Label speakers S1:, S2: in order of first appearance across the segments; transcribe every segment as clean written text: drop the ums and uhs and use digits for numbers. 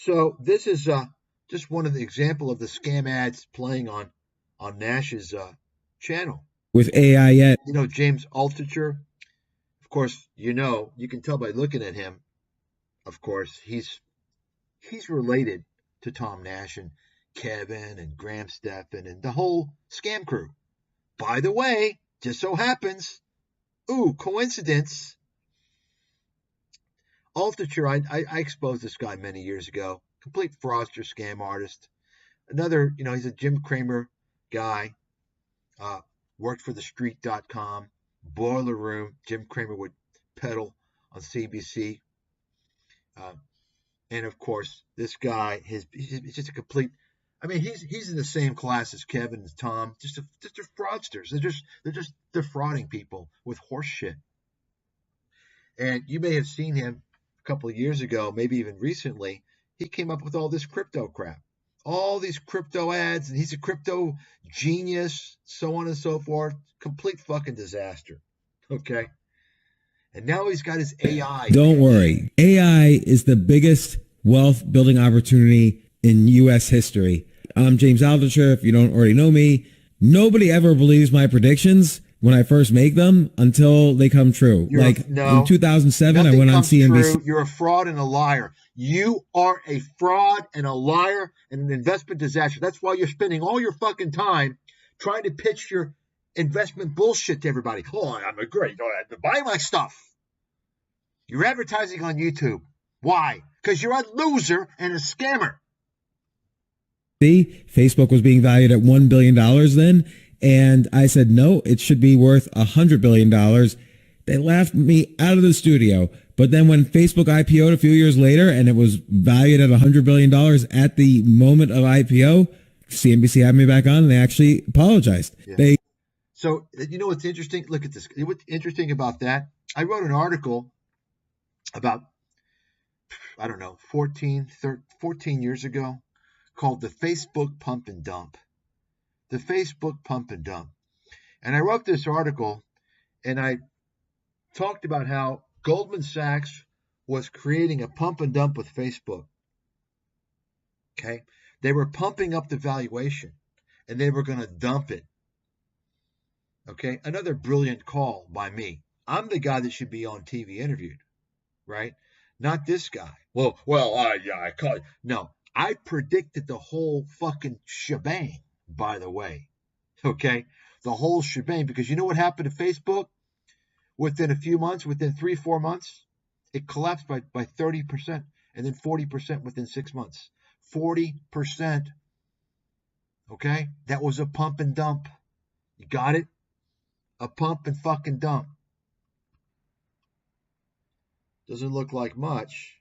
S1: So this is just one of the example of the scam ads playing on Nash's channel.
S2: With AI yet?
S1: You know, James Altucher, of course, you can tell by looking at him, of course, he's related to Tom Nash and Kevin and Graham Stephan and the whole scam crew. By the way, just so happens, coincidence, Altucher, I exposed this guy many years ago. Complete fraudster, scam artist. Another, he's a Jim Cramer guy. Worked for thestreet.com. Boiler Room. Jim Cramer would peddle on CBC. And of course, this guy, he's just a complete. I mean, he's in the same class as Kevin and Tom. Just fraudsters. They're just defrauding people with horse shit. And you may have seen him a couple of years ago, maybe even recently. He came up with all this crypto crap, all these crypto ads, and he's a crypto genius, so on and so forth. Complete fucking disaster. Okay. And now he's got his AI.
S2: Don't worry. AI is the biggest wealth building opportunity in U.S. history. I'm James Altucher. If you don't already know me, nobody ever believes my predictions when I first make them until they come true. In 2007, I went on CNBC.
S1: True. You're a fraud and a liar. You are a fraud and a liar and an investment disaster. That's why you're spending all your fucking time trying to pitch your investment bullshit to everybody. Oh, I'm a great. Buy my stuff. You're advertising on YouTube. Why? Because you're a loser and a scammer.
S2: Facebook was being valued at $1 billion then. And I said, no, it should be worth $100 billion. They laughed me out of the studio. But then when Facebook IPO'd a few years later and it was valued at $100 billion at the moment of IPO, CNBC had me back on and they actually apologized.
S1: Yeah. So, you know what's interesting? Look at this. What's interesting about that? I wrote an article about, 14 years ago called The Facebook Pump and Dump. The Facebook Pump and Dump. And I wrote this article and I talked about how Goldman Sachs was creating a pump and dump with Facebook. Okay? They were pumping up the valuation and they were going to dump it. Okay? Another brilliant call by me. I'm the guy that should be on TV interviewed, right? Not this guy. I call it. No, I predicted the whole fucking shebang, by the way. Okay? The whole shebang, because you know what happened to Facebook? Within a few months, within 3-4 months, it collapsed by 30% and then 40% within 6 months. 40%. Okay? That was a pump and dump. You got it? A pump and fucking dump. Doesn't look like much.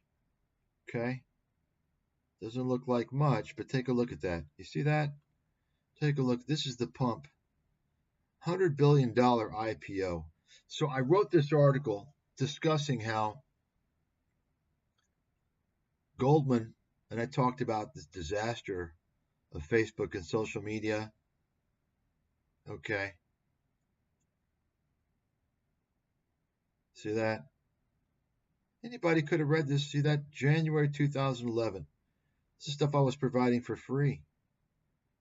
S1: Okay? Doesn't look like much, but take a look at that. You see that? Take a look. This is the pump. $100 billion IPO. So I wrote this article discussing how Goldman, and I talked about this disaster of Facebook and social media. Okay. See that? Anybody could have read this. See that? January 2011. This is stuff I was providing for free.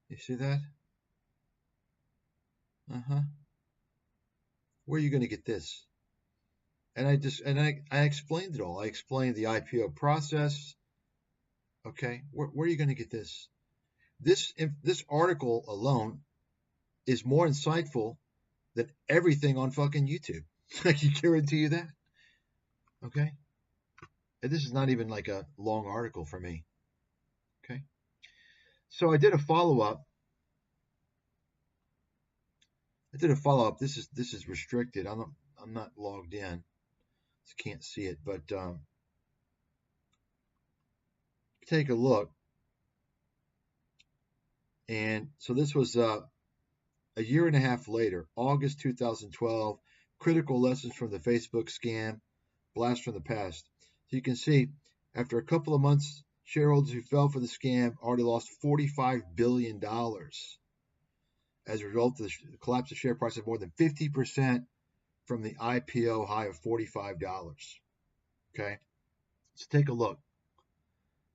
S1: You see that? Where are you going to get this? And I explained it all. I explained the IPO process. Okay, where are you going to get this? This article alone is more insightful than everything on fucking YouTube. I can guarantee you that. Okay, and this is not even like a long article for me. Okay, so I did a follow-up. This is restricted. I'm not logged in. So can't see it, but take a look. And so this was a year and a half later, August 2012. Critical lessons from the Facebook scam, blast from the past. So you can see, after a couple of months, shareholders who fell for the scam already lost $45 billion. As a result of the collapse of share price of more than 50% from the IPO high of $45. Okay, let's take a look.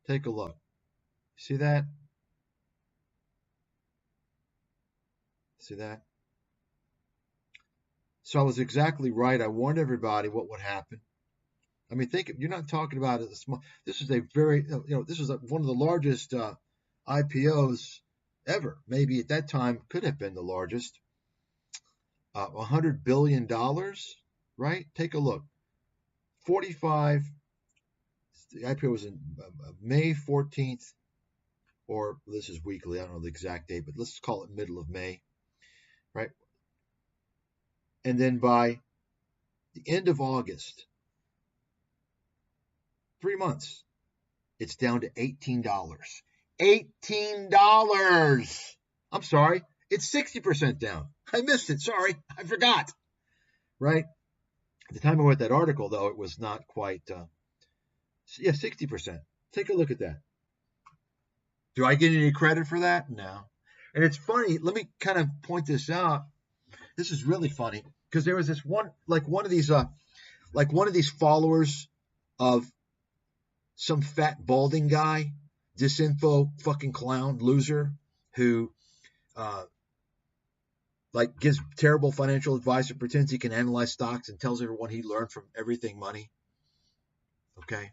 S1: Take a look. See that? See that? So I was exactly right. I warned everybody what would happen. I mean, you're not talking about it. This is a very, this is one of the largest IPOs ever. Maybe at that time could have been the largest. $100 billion, right? Take a look. 45. The IPO was in May 14th, or this is weekly. I don't know the exact date, but let's call it middle of May, right? And then by the end of August, 3 months, it's down to $18. $18! I'm sorry, it's 60% down. I missed it. Sorry, I forgot. Right? At the time I wrote that article, though, it was not quite, 60%. Take a look at that. Do I get any credit for that? No. And it's funny. Let me kind of point this out. This is really funny because there was this one of these followers of some fat balding guy, disinfo fucking clown loser who gives terrible financial advice and pretends he can analyze stocks and tells everyone he learned from everything money. Okay.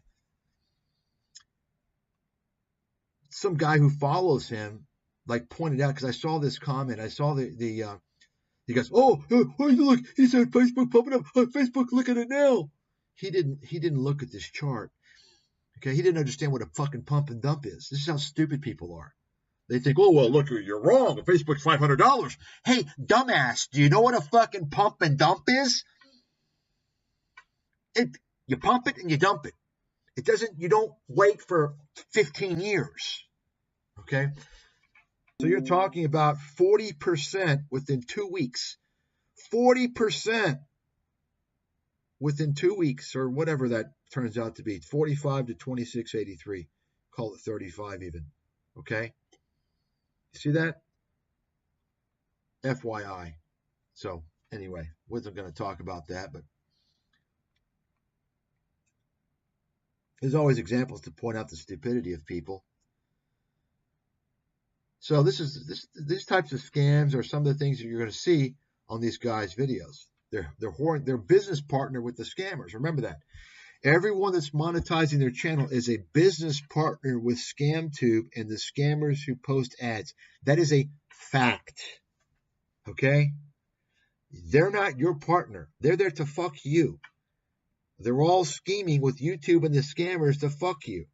S1: Some guy who follows him pointed out, because I saw this comment, I saw he goes, oh look, he said Facebook pumping up, Facebook, look at it now. He didn't look at this chart. Okay, he didn't understand what a fucking pump and dump is. This is how stupid people are. They think, oh, well, look, you're wrong. Facebook's $500. Hey, dumbass, do you know what a fucking pump and dump is? You pump it and you dump it. You don't wait for 15 years. Okay? So you're talking about 40% within 2 weeks. 40% within 2 weeks, or whatever that turns out to be. 45 to 26.83. Call it 35 even. Okay? You see that? FYI. So anyway, wasn't going to talk about that, but there's always examples to point out the stupidity of people. So these types of scams are some of the things that you're going to see on these guys' videos. They're business partner with the scammers. Remember that. Everyone that's monetizing their channel is a business partner with ScamTube and the scammers who post ads. That is a fact. Okay? They're not your partner. They're there to fuck you. They're all scheming with YouTube and the scammers to fuck you.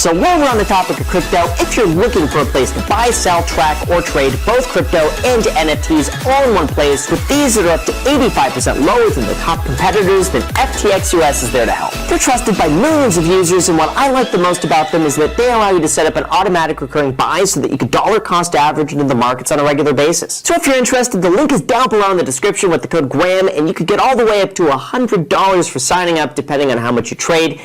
S3: So while we're on the topic of crypto, if you're looking for a place to buy, sell, track, or trade both crypto and NFTs all in one place with fees that are up to 85% lower than the top competitors, then FTX US is there to help. They're trusted by millions of users, and what I like the most about them is that they allow you to set up an automatic recurring buy so that you can dollar cost average into the markets on a regular basis. So if you're interested, the link is down below in the description with the code GRAHAM, and you could get all the way up to $100 for signing up depending on how much you trade.